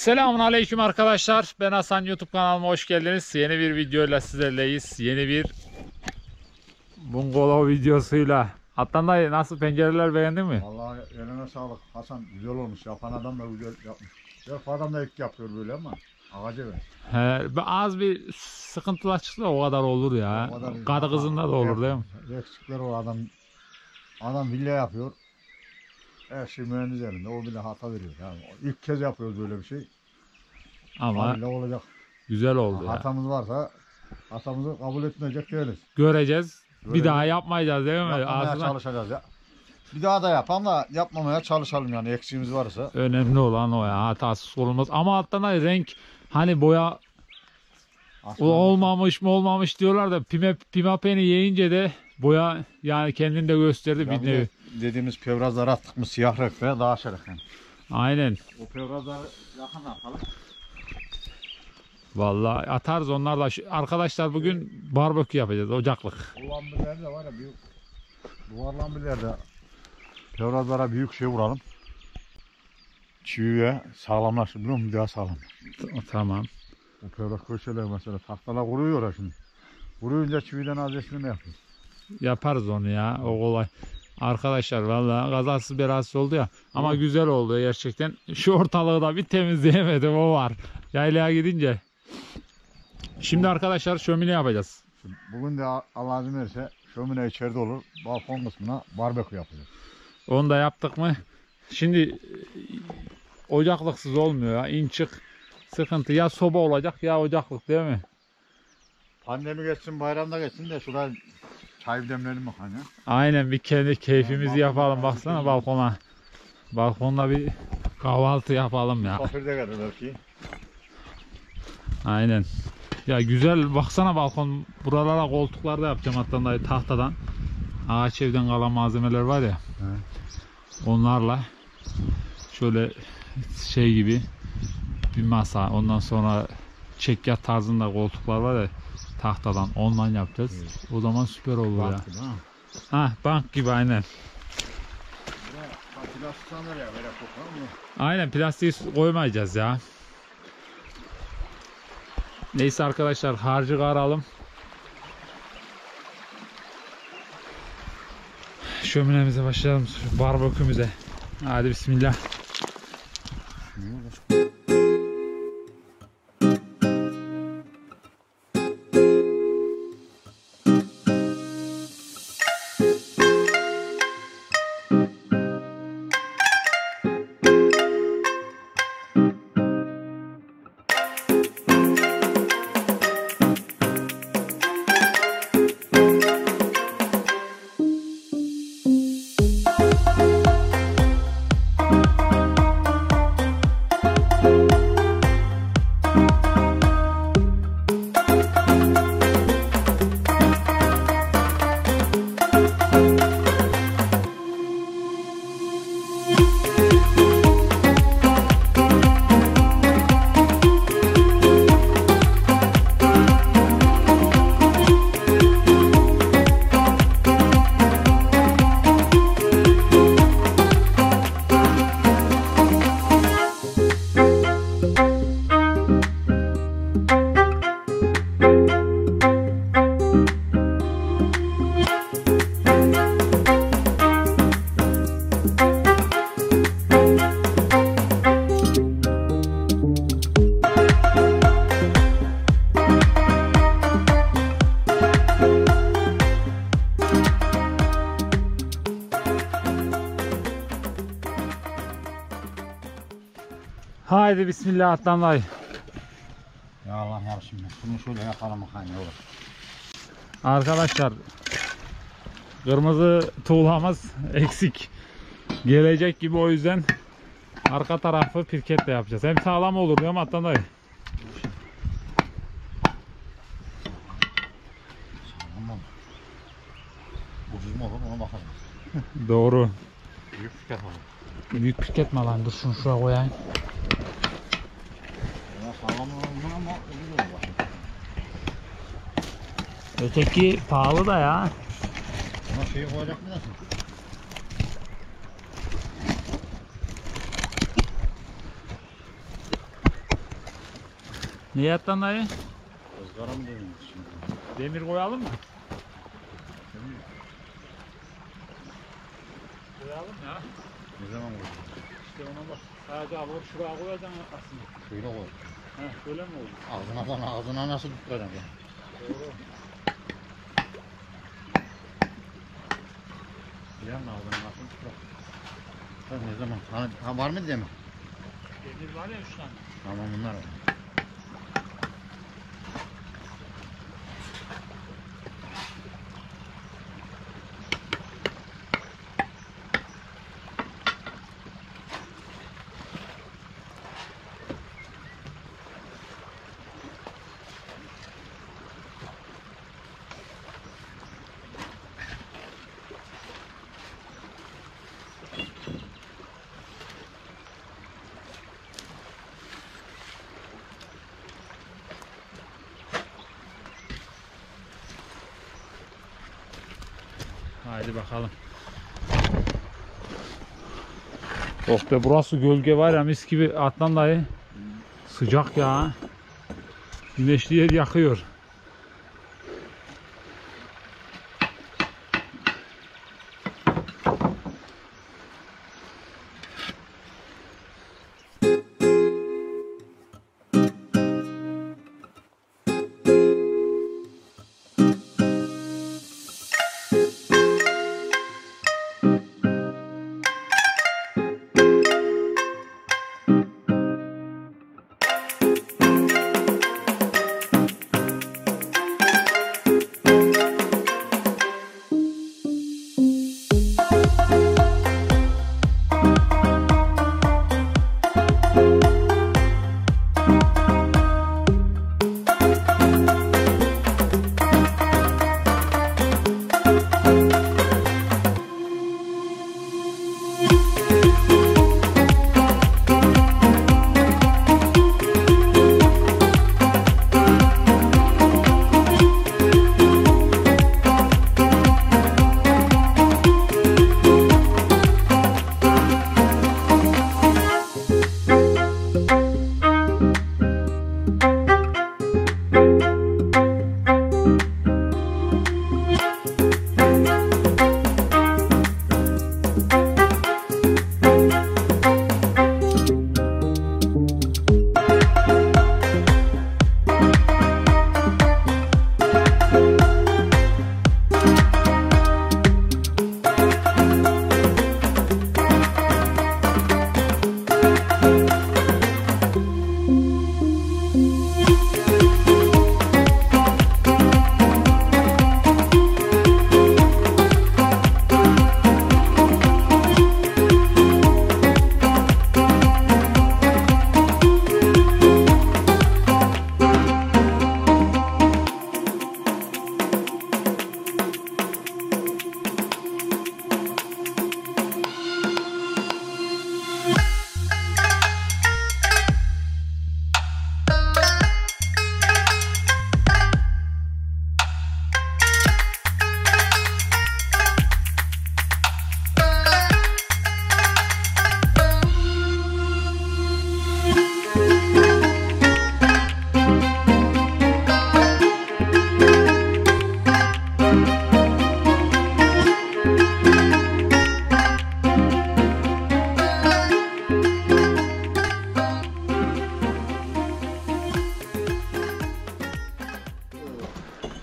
Selamun aleyküm arkadaşlar. Ben Hasan, YouTube kanalıma hoş geldiniz. Yeni bir videoyla sizlerleyiz. Yeni bir bungalov videosuyla. Atlan dayı, nasıl, pencereler beğendin mi? Vallahi eline sağlık Hasan, güzel olmuş. Yapan adam da güzel yapmış. Yok, adam da ilk yapıyor böyle ama ağaca ver. Az bir sıkıntılar çıksa o kadar olur ya. Kadı kızında da olur değil mi? Eksikler o adam. Adam villa yapıyor. Her şey mühendis elinde. O bile hata veriyor. Yani ilk kez yapıyoruz böyle bir şey. Ama Öyle olacak. güzel oldu ya. Hatamız varsa hatamızı kabul etmeyecek değiliz. Göreceğiz. Bir Göreceğiz. daha yapmayacağız değil mi? Yapmamaya Aslında çalışacağız ya. Bir daha da yapalım da yapmamaya çalışalım yani, eksiğimiz varsa. önemli olan o ya. Hatasız olmaz. Ama alttan da renk, hani boya Aslında olmamış mı olmamış diyorlar da Pimapeni yiyince de boya yani kendini de gösterdi bir nevi. dediğimiz pevrazları attık mı siyah renk ve daha şeref yani. Aynen. O pevrazları yakın atalım. Vallahi atarız onlarla. Arkadaşlar bugün barbekü yapacağız, ocaklık. Bu lambilerde var ya, büyük duvar lambilerde pevrazlara büyük şey vuralım. Çiviye sağlamlaşır, biliyor musun? Daha sağlam. Tamam. O pevraz köşeler mesela tahtalar kuruyor ya şimdi. Kuruyunca çividen azesini mi yapıyor? Yaparız onu ya, o kolay. Arkadaşlar vallahi kazasız belasız oldu ya. Ama güzel oldu gerçekten. Şu ortalığı da bir temizleyemedim, o var. Yaylaya gidince. Şimdi arkadaşlar şömine yapacağız. Şimdi bugün de Allah izin verirse şömine içeride olur. Balkon kısmına barbekü yapacağız. Onu da yaptık mı? Şimdi ocaklıksız olmuyor ya. İn çık sıkıntı. Ya soba olacak ya ocaklık değil mi? Pandemi geçsin, bayramda geçsin de şuraya çay demleyelim bak hani. Aynen, bir kendi keyfimizi Ya, yapalım. balkona Baksana balkona. Balkonda bir kahvaltı yapalım ya. Misafir de gelir belki. Aynen. Ya güzel, baksana balkon. Buralara koltuklar da yapacağım hatta da tahtadan. Ağaç evden kalan malzemeler var ya. Evet. Onlarla şöyle şey gibi bir masa, ondan sonra çekyat tarzında koltuklar var ya tahtadan, ondan yapacağız. Evet. O zaman süper olur ya. Bank gibi, ha? Ha, bank gibi aynen. Plastik sandalye böyle kokar mı? Aynen, plastiği koymayacağız ya. Neyse arkadaşlar, harcı karalım. Şöminemize başlayalım, barbekümüze. Hadi bismillah. Haydi bismillah atlan dayı. Ya Allah ya, şimdi şunu şöyle yapalım hani olur. Arkadaşlar kırmızı tuğlamız eksik. Gelecek gibi, o yüzden arka tarafı pirketle yapacağız. Hem sağlam olur değil mi atlan dayı? Tamam. Ucuz mu olur ona bakalım. Doğru. Büyük fikir olur. Büyük pirket mi lan? Dur şunu şuraya koyayım. Ya sağlam olur ama ucuz olur bak. Öteki pahalı da ya. Buna şeyi koyacak mı nasıl? Ne yattın dayı? Izgara mı dönüyoruz şimdi? Demir koyalım mı? Koyalım ya. Ne zaman koyacağız? İşte ona bak. Sadece alıp şuraya koyacaksın aslında. Şöyle koy. He, şöyle mi oldu? Ağzına nasıl tutacağım ya? Doğru. Biliyor musun ağzına nasıl tutacağım? Ne zaman? Ha, var mı demir? Demir var ya 3 tane. Tamam bunlar var. Haydi bakalım. Oh be, burası gölge var ya, mis gibi Adnan dayı. Sıcak ya. Güneşli yer yakıyor.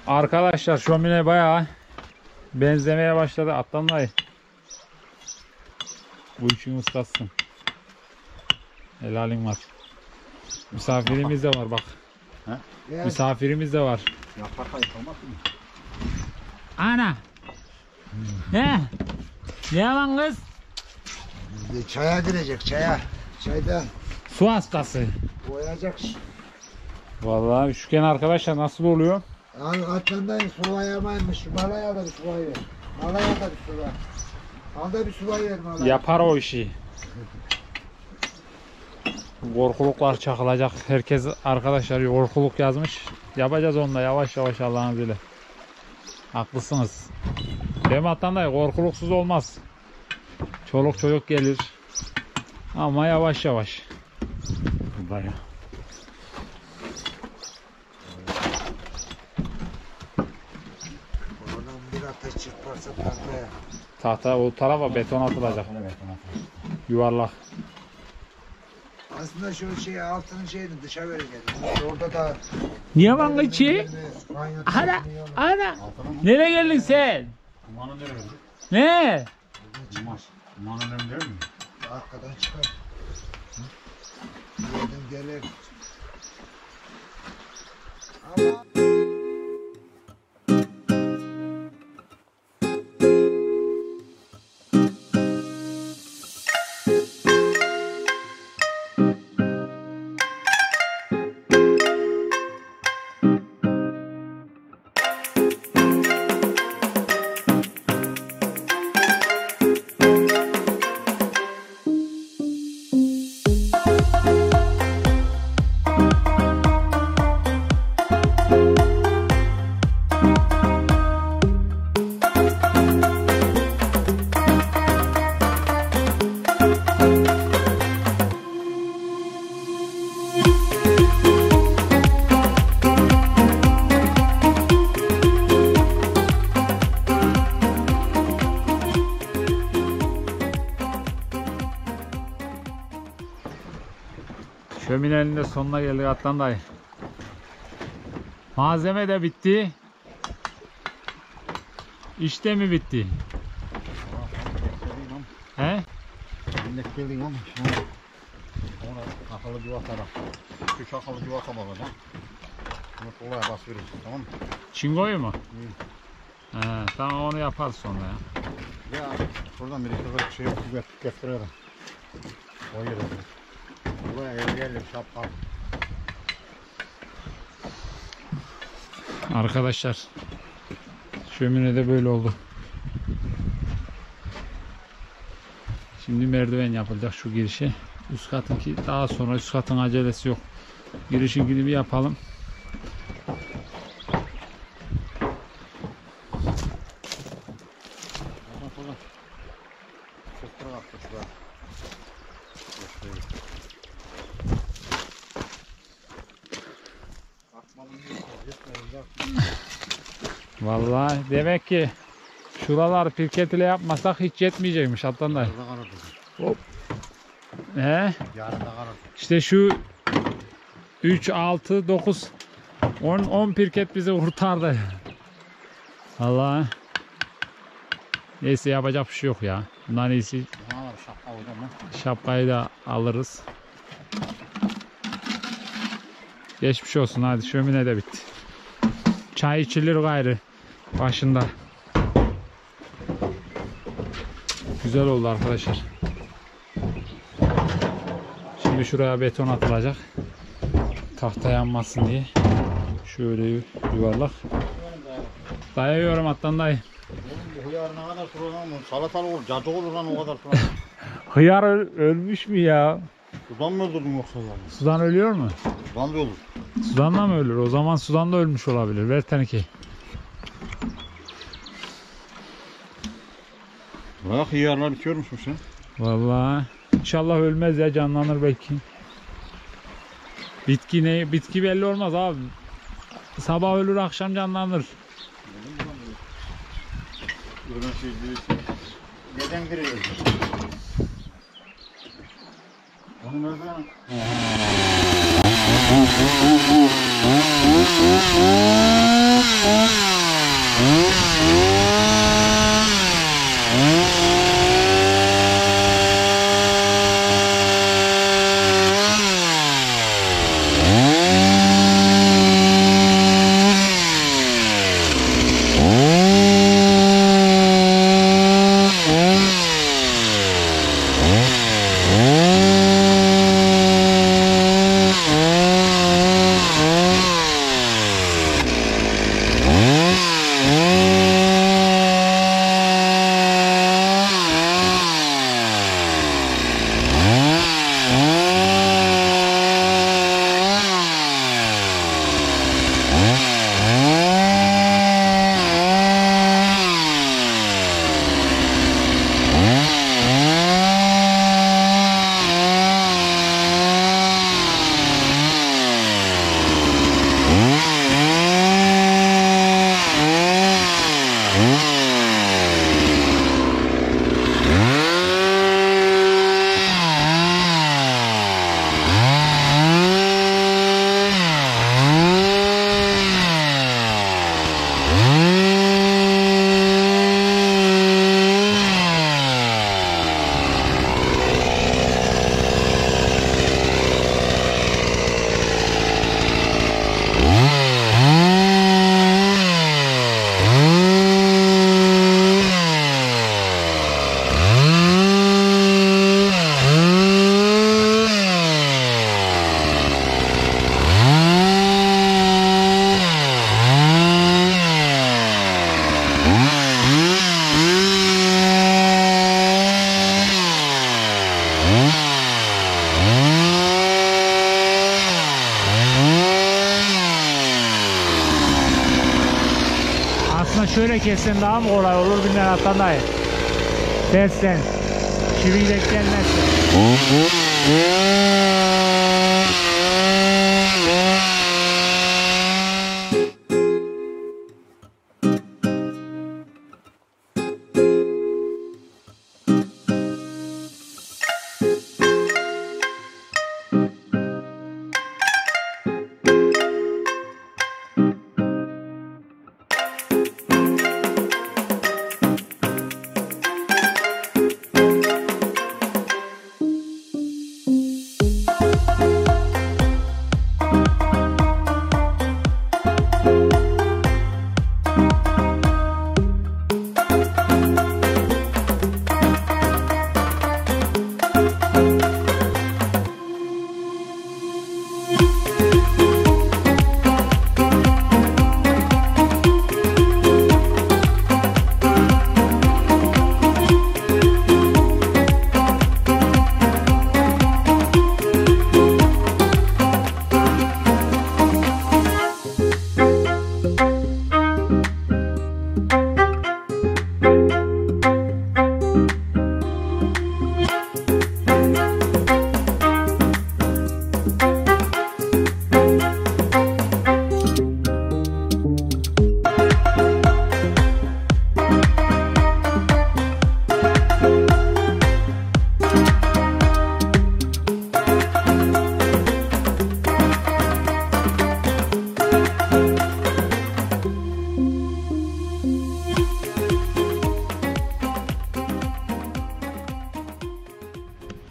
Arkadaşlar şömine bayağı benzemeye başladı. Adnan dayı. Bu üçün ustasın. Helalin var. Misafirimiz de var bak. Ha? Misafirimiz de var. Yaprak ayıklamak mı? Ana. Ne? Ne lan kız? Çaya girecek çaya. Çayda Su hastası. boyayacak. Vallahi üçgen arkadaşlar nasıl oluyor? Atlandayım sulayamaymış. Malaya da bir sulayı. Malaya da bir sula. Anda bir sulayı ver malaya. Yapar o işi. Korkuluklar çakılacak. Herkes arkadaşlar korkuluk yazmış. Yapacağız onunla yavaş yavaş Allah'ın izniyle. Haklısınız. Benim Adnan dayı korkuluksuz olmaz. Çoluk çocuk gelir. Ama yavaş yavaş. Bayağı. çıkarsa tahtaya. Tahta o tarafa beton atılacak. Evet, tamam. Yuvarlak. Aslında şu şey altının şeyini dışa verecek. Orada da Niye lan içi? Ana, ana. Nereye geldin sen? Kumanın nereye verdi? Ne? Kumanın önünde mi? arkadan çıkar. Yerden gelir. Ama şöminenin de sonuna geldik Atlan dayı. Malzeme de bitti. İşte mi bitti? He? Millet geldi ama şimdi ona akıllı civata bak. Şu akıllı civata bakacağım. Bunu kolaya bas verirsin, tamam mı? Çingoyu mu? He, tamam onu yaparız sonra ya. Ya buradan bir iki şey yok, getirelim. O yere. Buraya geldim şapka. Arkadaşlar şömine de böyle oldu. Şimdi merdiven yapılacak şu girişe. Üst katınki daha sonra, üst katın acelesi yok. Girişin gibi yapalım. Buradan. Çöktüre attı şuraya. Vallahi demek ki şuralar pirket ile yapmasak hiç yetmeyecekmiş Atlan dayı. Hop. He? Yarın da karar. İşte şu 3, 6, 9, 10 pirket bizi kurtardı. Vallahi. Neyse yapacak bir şey yok ya. Bundan iyisi Buna da bir şapka hocam lan. şapkayı da alırız. Geçmiş olsun, hadi şömine de bitti. Çay içilir gayrı başında. Güzel oldu arkadaşlar. Şimdi şuraya beton atılacak. Tahta yanmasın diye. Şöyle yuvarlak. Dayıyorum Atlan dayı. Oğlum bu hıyar ne kadar sonra lan bu? Salatalı olur, cacık olur lan o kadar sonra. Hıyar ölmüş mü ya? Sudan mı öldürdün yoksa yani? Sudan ölüyor mu? Sudan da olur. Sudanla mı ölür? O zaman sudan da ölmüş olabilir. Ver teneke. Bak hıyarlar bitiyormuş mu sen? Vallahi inşallah ölmez ya, canlanır belki. Bitki ne? Bitki belli olmaz abi. Sabah ölür, akşam canlanır. Buradan şey değilse. Neden giriyoruz? Onu nereden? şöyle kessen daha mı kolay olur bilmem Hasan dayı. Dersen. Çivi denk gelmezse.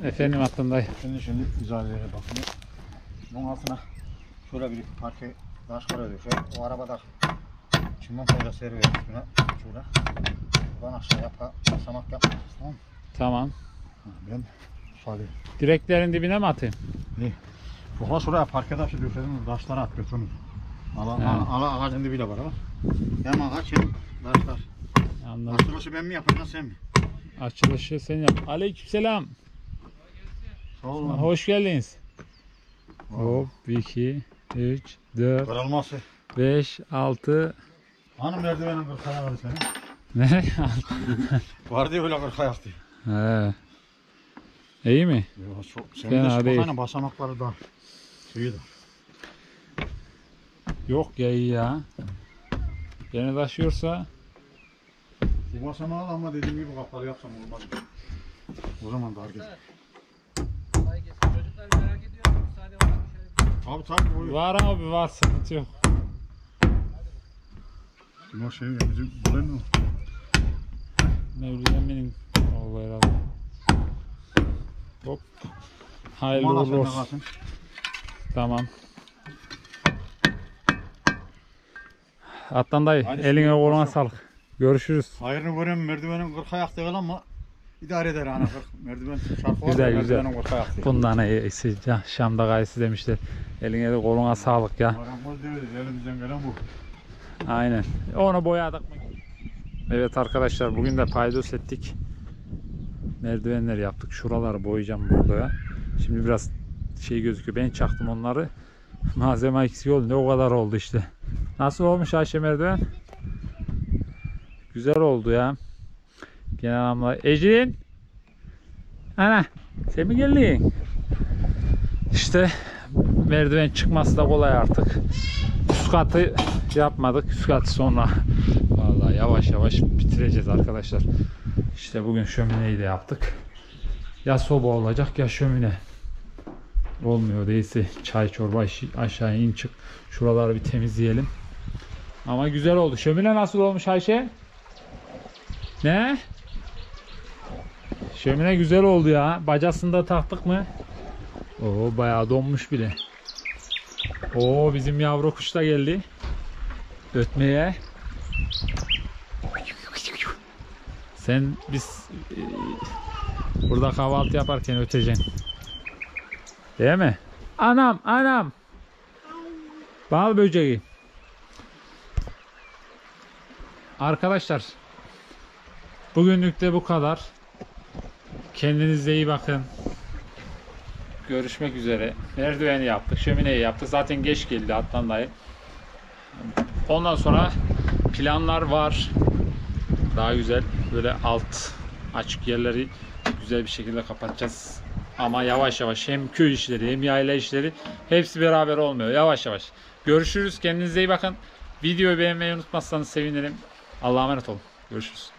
Efendim Hasan dayı. Şimdi izaleye bakın. Bunun altına şöyle bir parke taş koyuyor. O arabada çimento seriyor üstüne. Şurada. Buradan aşağı basamak yapmayacağız, tamam mı? Tamam. Ben salayım. Direklerin dibine mi atayım? İyi. Şuraya şuraya parke taşı döşedim. Taşları at götürün. Ala ağacın dibiyle var ha. Hem ağaç hem taşlar. Anladım. Açılışı ben mi yapacağım sen mi? Açılışı sen yap. Aleykümselam. Sağ olun. Hoş geldiniz. Hop 2, 3, 4, Kırılması. 5, 6. Hanım merdivenin kırkaya vardı senin. Ne? Var diye öyle kırkaya diye. He. İyi mi? Yok çok. Senin Fena de değil. şu basamakları da. Suyu da. Yok ya iyi ya. Gene taşıyorsa Bu basamağı al ama dediğim gibi kapalı yapsam olmaz. O zaman dar gelir. Çocuklar merak ediyor. Müsaade var mı? Abi tabii buyur. var abi var sıkıntı yok. Bizim şey ya bizim burada mı? Mevlid Emin'in oğlu herhalde. Hop. Hayırlı Aman uğurlu afiyet olsun. olsun. Tamam. Atlan dayı Hadi eline şimdi koluna bakalım. sağlık. Görüşürüz. Hayrını göreyim merdivenin kırk ayak değil ama idare eder ana kırk. Merdiven şarkı var Güzel, da güzel. merdivenin kırk ayak değil. Bundan iyisi Şam'da gayesi demişler. Eline de koluna sağlık ya. Marangoz diyoruz elimizden gelen bu. Aynen. Onu boyadık mı? Evet arkadaşlar bugün de paydos ettik. Merdivenler yaptık. Şuraları boyayacağım burada ya. Şimdi biraz şey gözüküyor. Ben çaktım onları. Malzeme eksik oldu. Ne o kadar oldu işte. Nasıl olmuş Ayşe merdiven? Güzel oldu ya. Genel anlamda. Ecrin. Ana. Sen mi geldin? İşte merdiven çıkması da kolay artık. Üst katı yapmadık. Üst katı sonra. Vallahi yavaş yavaş bitireceğiz arkadaşlar. İşte bugün şömineyi de yaptık. Ya soba olacak ya şömine. Olmuyor değilse çay çorba aşağı in çık. Şuraları bir temizleyelim. Ama güzel oldu. Şömine nasıl olmuş Ayşe? Ne? Şömine güzel oldu ya. Bacasını da taktık mı? Oo bayağı donmuş bile. Oo bizim yavru kuş da geldi. Ötmeye. Sen biz burada kahvaltı yaparken öteceksin. Değil mi? Anam anam. Bal böceği. Arkadaşlar bugünlük de bu kadar. Kendinize iyi bakın. Görüşmek üzere. Merdiveni yaptık, şömineyi yaptık. Zaten geç geldi Atlan dayı. Ondan sonra planlar var. Daha güzel böyle alt açık yerleri güzel bir şekilde kapatacağız. Ama yavaş yavaş hem köy işleri hem yayla işleri hepsi beraber olmuyor. Yavaş yavaş. Görüşürüz. Kendinize iyi bakın. Videoyu beğenmeyi unutmazsanız sevinirim. Allah'a emanet olun. Görüşürüz.